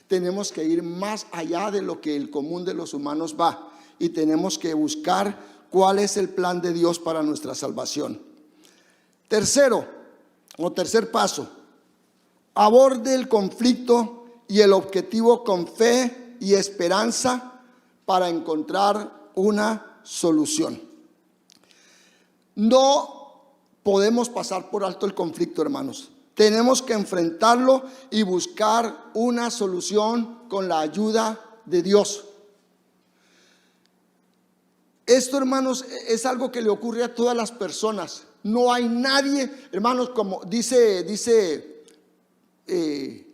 Tenemos que ir más allá de lo que el común de los humanos va, y tenemos que buscar cuál es el plan de Dios para nuestra salvación. Tercer paso, aborde el conflicto y el objetivo con fe y esperanza, para encontrar una solución. No podemos pasar por alto el conflicto, hermanos. Tenemos que enfrentarlo y buscar una solución con la ayuda de Dios. Esto, hermanos, es algo que le ocurre a todas las personas. No hay nadie, hermanos, como dice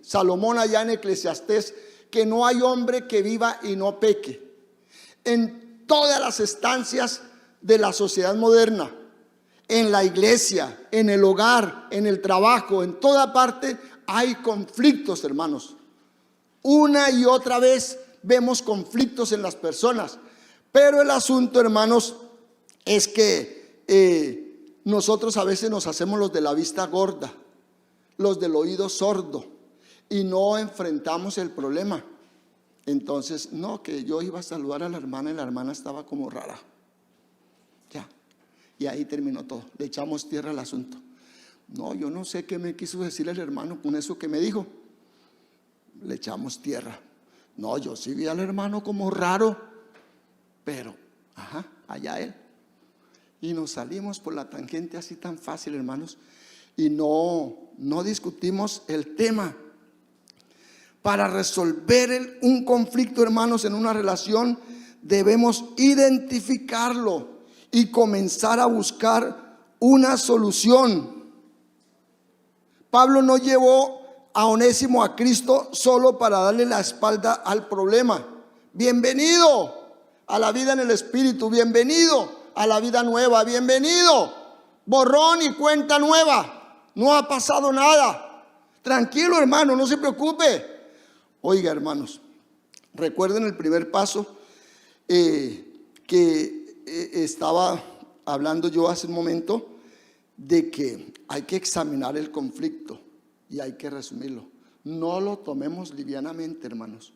Salomón allá en Eclesiastés, que no hay hombre que viva y no peque. En todas las estancias de la sociedad moderna, en la iglesia, en el hogar, en el trabajo, en toda parte hay conflictos, hermanos. Una y otra vez vemos conflictos en las personas. Pero el asunto, hermanos, es que nosotros a veces nos hacemos los de la vista gorda, los del oído sordo, y no enfrentamos el problema. Entonces, no, que yo iba a saludar a la hermana y la hermana estaba como rara. Ya, y ahí terminó todo. Le echamos tierra al asunto. No, yo no sé qué me quiso decir el hermano con eso que me dijo. Le echamos tierra. No, yo sí vi al hermano como raro, pero, allá él. Y nos salimos por la tangente así tan fácil, hermanos, y no discutimos el tema. Para resolver un conflicto, hermanos, en una relación, debemos identificarlo y comenzar a buscar una solución. Pablo no llevó a Onésimo a Cristo solo para darle la espalda al problema. Bienvenido a la vida en el Espíritu, bienvenido a la vida nueva, bienvenido, borrón y cuenta nueva, no ha pasado nada, tranquilo, hermano, no se preocupe. Oiga, hermanos, recuerden el primer paso que estaba hablando yo hace un momento, de que hay que examinar el conflicto y hay que resumirlo. No lo tomemos livianamente, hermanos.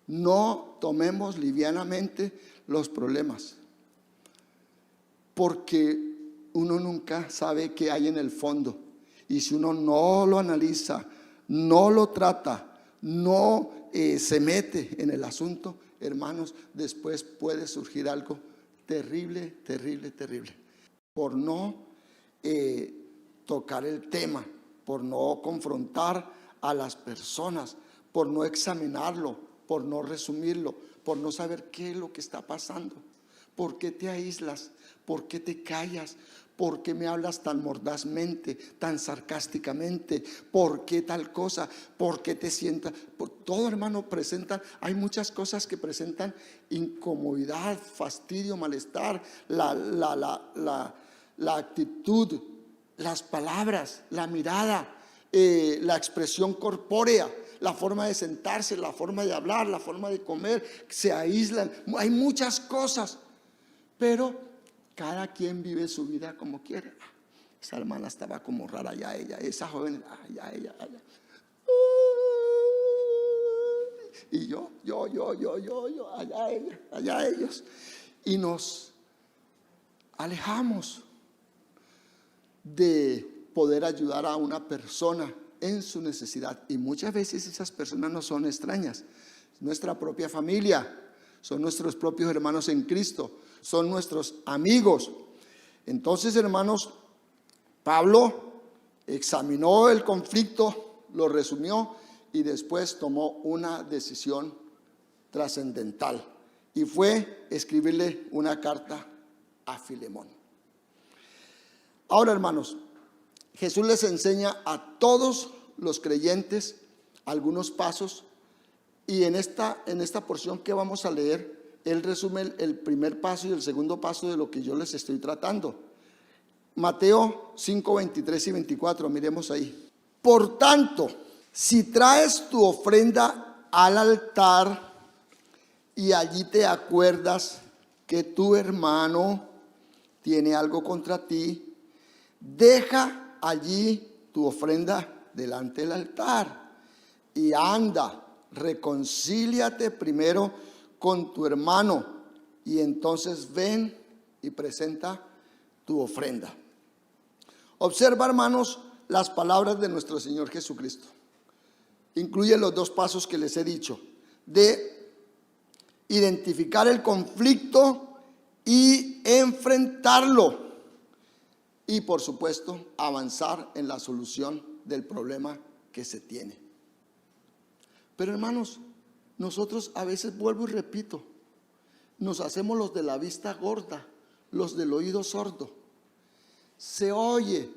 No tomemos livianamente los problemas, porque uno nunca sabe qué hay en el fondo. Y si uno no lo analiza, no lo trata, no se mete en el asunto, hermanos, después puede surgir algo terrible, terrible, terrible. Por no tocar el tema, por no confrontar a las personas, por no examinarlo, por no resumirlo, por no saber qué es lo que está pasando. ¿Por qué te aíslas? ¿Por qué te callas? ¿Por qué me hablas tan mordazmente, tan sarcásticamente? ¿Por qué tal cosa? ¿Por qué te sientas? Todo, hermano, presenta, hay muchas cosas que presentan incomodidad, fastidio, malestar, la actitud, las palabras, la mirada, la expresión corpórea, la forma de sentarse, la forma de hablar, la forma de comer, se aíslan. Hay muchas cosas, pero cada quien vive su vida como quiere. Esa hermana estaba como rara, ya ella, esa joven, ya ella, allá. Y yo, allá ella, allá ellos. Y nos alejamos de poder ayudar a una persona en su necesidad. Y muchas veces esas personas no son extrañas, nuestra propia familia, son nuestros propios hermanos en Cristo, son nuestros amigos. Entonces, hermanos, Pablo examinó el conflicto, lo resumió y después tomó una decisión trascendental, y fue escribirle una carta a Filemón. Ahora, hermanos, Jesús les enseña a todos los creyentes algunos pasos, y en esta porción que vamos a leer, él resume el primer paso y el segundo paso de lo que yo les estoy tratando. Mateo 5, 23 y 24, miremos ahí. Por tanto, si traes tu ofrenda al altar y allí te acuerdas que tu hermano tiene algo contra ti, deja allí tu ofrenda delante del altar y anda, reconcíliate primero con tu hermano y entonces ven y presenta tu ofrenda. Observa, hermanos, las palabras de nuestro Señor Jesucristo. Incluye los dos pasos que les he dicho, de identificar el conflicto y enfrentarlo. Y por supuesto, avanzar en la solución del problema que se tiene. Pero hermanos, nosotros a veces, vuelvo y repito, nos hacemos los de la vista gorda, los del oído sordo. Se oye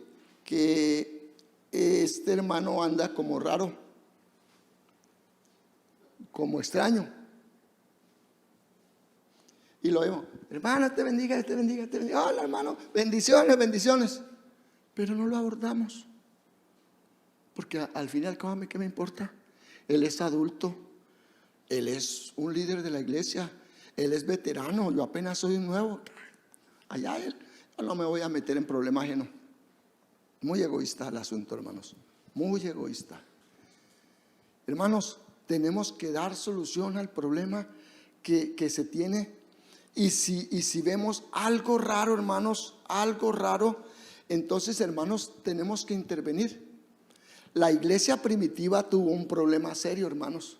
que este hermano anda como raro, como extraño. Y lo vemos, hermano, te bendiga, te bendiga, te bendiga. Hola, hermano, bendiciones, bendiciones. Pero no lo abordamos. Porque al final, ¿qué me importa? Él es adulto, él es un líder de la iglesia, él es veterano, yo apenas soy nuevo. Allá él, yo no me voy a meter en problema ajeno. Muy egoísta el asunto, hermanos, muy egoísta. Hermanos, tenemos que dar solución al problema que se tiene. Y si vemos algo raro, hermanos, algo raro, entonces, hermanos, tenemos que intervenir. La iglesia primitiva tuvo un problema serio, hermanos.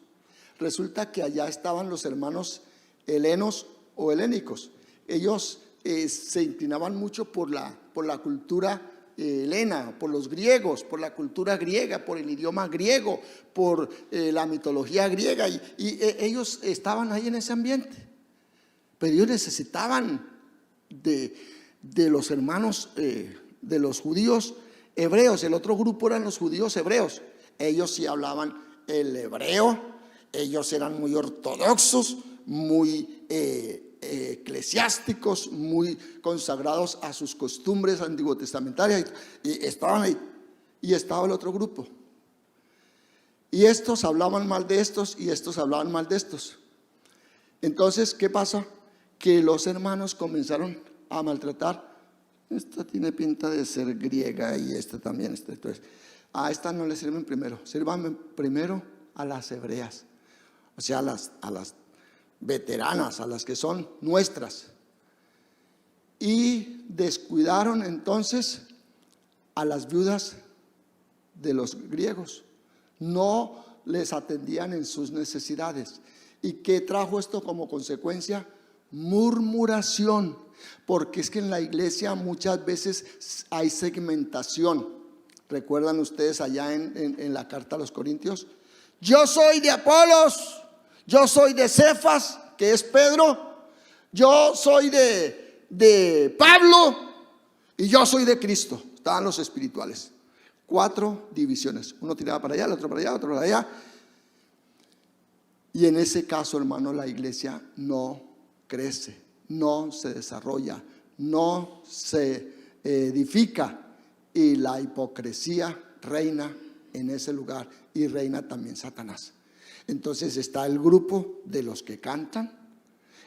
Resulta que allá estaban los hermanos helenos o helénicos. Ellos se inclinaban mucho por la cultura helena, por los griegos, por la cultura griega, por el idioma griego, por la mitología griega. Y ellos estaban ahí en ese ambiente. Pero ellos necesitaban de los hermanos, de los judíos hebreos. El otro grupo eran los judíos hebreos. Ellos sí hablaban el hebreo, ellos eran muy ortodoxos, muy eclesiásticos, muy consagrados a sus costumbres antiguotestamentarias, y estaban ahí. Y estaba el otro grupo. Y estos hablaban mal de estos y estos hablaban mal de estos. Entonces, ¿qué pasa? Que los hermanos comenzaron a maltratar. Esta tiene pinta de ser griega y esta también. Entonces, a esta no le sirven primero. Sirvan primero a las hebreas, o sea, a las veteranas, a las que son nuestras. Y descuidaron entonces a las viudas de los griegos. No les atendían en sus necesidades. ¿Y qué trajo esto como consecuencia? Murmuración, porque es que en la iglesia muchas veces hay segmentación. ¿Recuerdan ustedes allá en la carta a los Corintios? Yo soy de Apolos, yo soy de Cefas, que es Pedro, yo soy de Pablo y yo soy de Cristo. Estaban los espirituales. 4 divisiones, uno tiraba para allá, el otro para allá, otro para allá. Y en ese caso, hermano, la iglesia no crece, no se desarrolla, no se edifica, y la hipocresía reina en ese lugar, y reina también Satanás. Entonces está el grupo de los que cantan,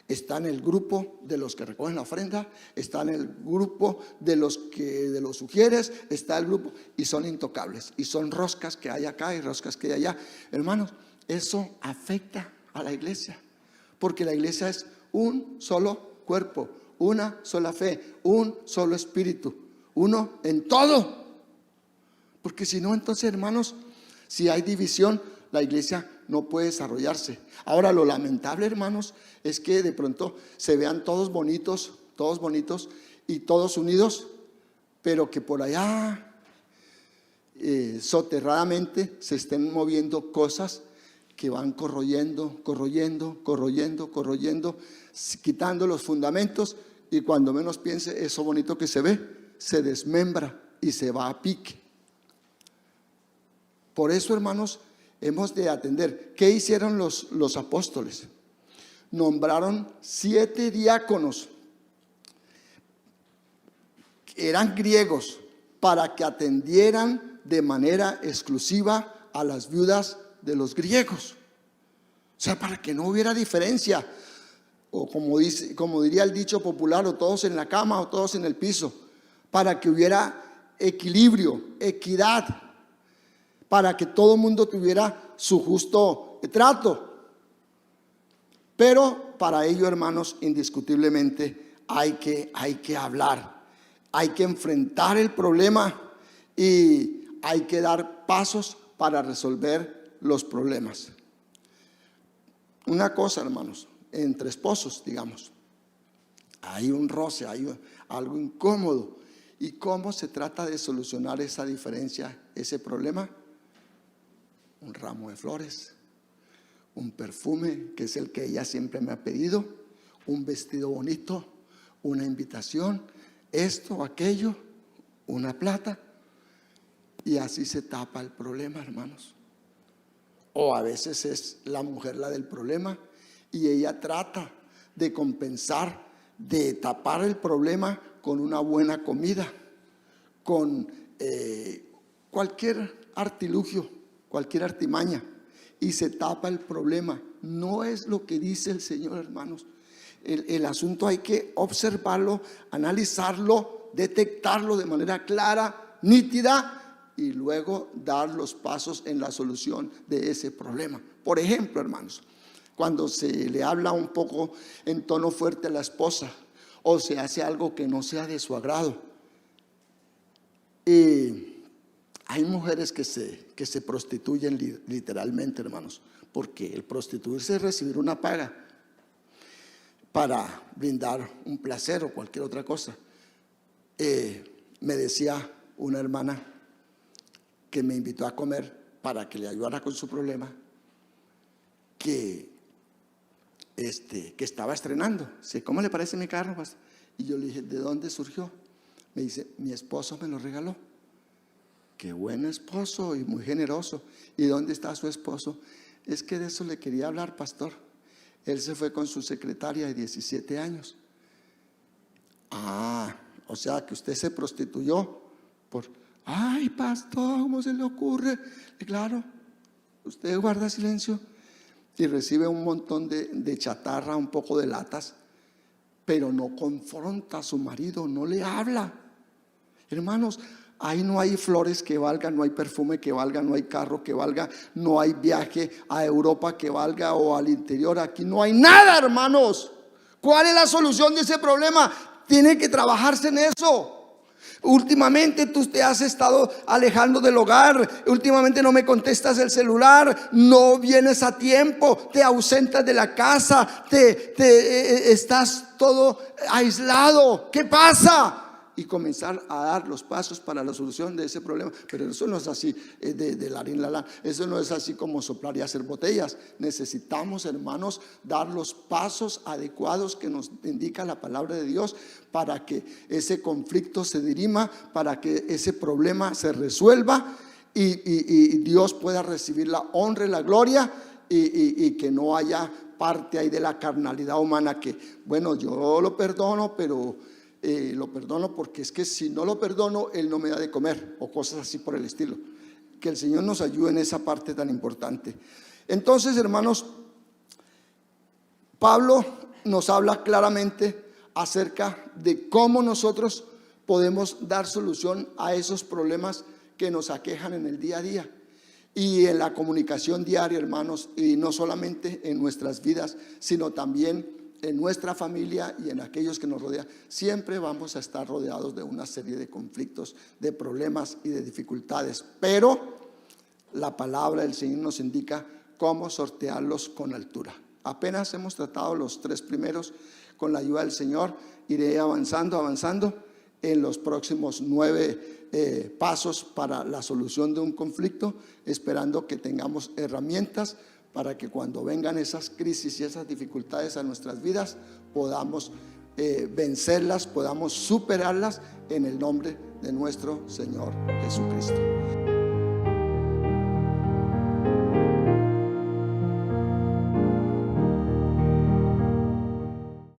está en el grupo de los que recogen la ofrenda, está en el grupo de los sugieres, está el grupo, y son intocables, y son roscas que hay acá y roscas que hay allá. Hermanos, eso afecta a la iglesia, porque la iglesia es un solo cuerpo, una sola fe, un solo espíritu, uno en todo. Porque si no, entonces, hermanos, si hay división, la iglesia no puede desarrollarse. Ahora, lo lamentable, hermanos, es que de pronto se vean todos bonitos y todos unidos, pero que por allá soterradamente se estén moviendo cosas que van corroyendo, quitando los fundamentos, y cuando menos piense, eso bonito que se ve, se desmembra y se va a pique. Por eso, hermanos, hemos de atender. ¿Qué hicieron los apóstoles? Nombraron 7 diáconos, eran griegos, para que atendieran de manera exclusiva a las viudas de los griegos. O sea, para que no hubiera diferencia, o como diría el dicho popular, o todos en la cama o todos en el piso, para que hubiera equilibrio, equidad, para que todo el mundo tuviera su justo trato. Pero para ello, hermanos, indiscutiblemente hay que hablar, hay que enfrentar el problema y hay que dar pasos para resolver los problemas. Una cosa, hermanos, entre esposos, digamos. Hay un roce, hay algo incómodo. ¿Y cómo se trata de solucionar esa diferencia, ese problema? Un ramo de flores, un perfume, que es el que ella siempre me ha pedido, un vestido bonito, una invitación, esto, aquello, una plata, y así se tapa el problema, hermanos. O a veces es la mujer la del problema y ella trata de compensar, de tapar el problema con una buena comida, con cualquier artilugio, cualquier artimaña, y se tapa el problema. No es lo que dice el Señor, hermanos. El asunto hay que observarlo, analizarlo, detectarlo de manera clara, nítida, y luego dar los pasos en la solución de ese problema. Por ejemplo, hermanos, cuando se le habla un poco en tono fuerte a la esposa, o se hace algo que no sea de su agrado, hay mujeres que se prostituyen literalmente, hermanos, porque el prostituirse es recibir una paga para brindar un placer o cualquier otra cosa. Me decía una hermana que me invitó a comer para que le ayudara con su problema, que estaba estrenando. Dice, ¿cómo le parece mi carro, pastor? Y yo le dije, ¿de dónde surgió? Me dice, mi esposo me lo regaló. Qué buen esposo y muy generoso. ¿Y dónde está su esposo? Es que de eso le quería hablar, pastor. Él se fue con su secretaria de 17 años. O sea que usted se prostituyó por... Ay, pastor, ¿cómo se le ocurre? Y claro, usted guarda silencio y recibe un montón de chatarra, un poco de latas, pero no confronta a su marido, no le habla. Hermanos, ahí no hay flores que valgan, no hay perfume que valga, no hay carro que valga, no hay viaje a Europa que valga o al interior. Aquí no hay nada, hermanos. ¿Cuál es la solución de ese problema? Tiene que trabajarse en eso. Últimamente tú te has estado alejando del hogar, últimamente no me contestas el celular, no vienes a tiempo, te ausentas de la casa, estás todo aislado. ¿Qué pasa? Y comenzar a dar los pasos para la solución de ese problema. Pero eso no es así de larín lalán. Eso no es así como soplar y hacer botellas. Necesitamos, hermanos, dar los pasos adecuados que nos indica la palabra de Dios para que ese conflicto se dirima, para que ese problema se resuelva y Dios pueda recibir la honra y la gloria y que no haya parte ahí de la carnalidad humana que, bueno, yo lo perdono, pero... lo perdono porque es que si no lo perdono él no me da de comer o cosas así por el estilo. Que el Señor nos ayude en esa parte tan importante. Entonces, hermanos, Pablo nos habla claramente acerca de cómo nosotros podemos dar solución a esos problemas que nos aquejan en el día a día y en la comunicación diaria, hermanos, y no solamente en nuestras vidas, sino también en nuestra familia y en aquellos que nos rodean. Siempre vamos a estar rodeados de una serie de conflictos, de problemas y de dificultades, pero la palabra del Señor nos indica cómo sortearlos con altura. Apenas hemos tratado los 3 primeros. Con la ayuda del Señor iré avanzando en los próximos 9 pasos para la solución de un conflicto, esperando que tengamos herramientas para que cuando vengan esas crisis y esas dificultades a nuestras vidas podamos vencerlas, podamos superarlas en el nombre de nuestro Señor Jesucristo.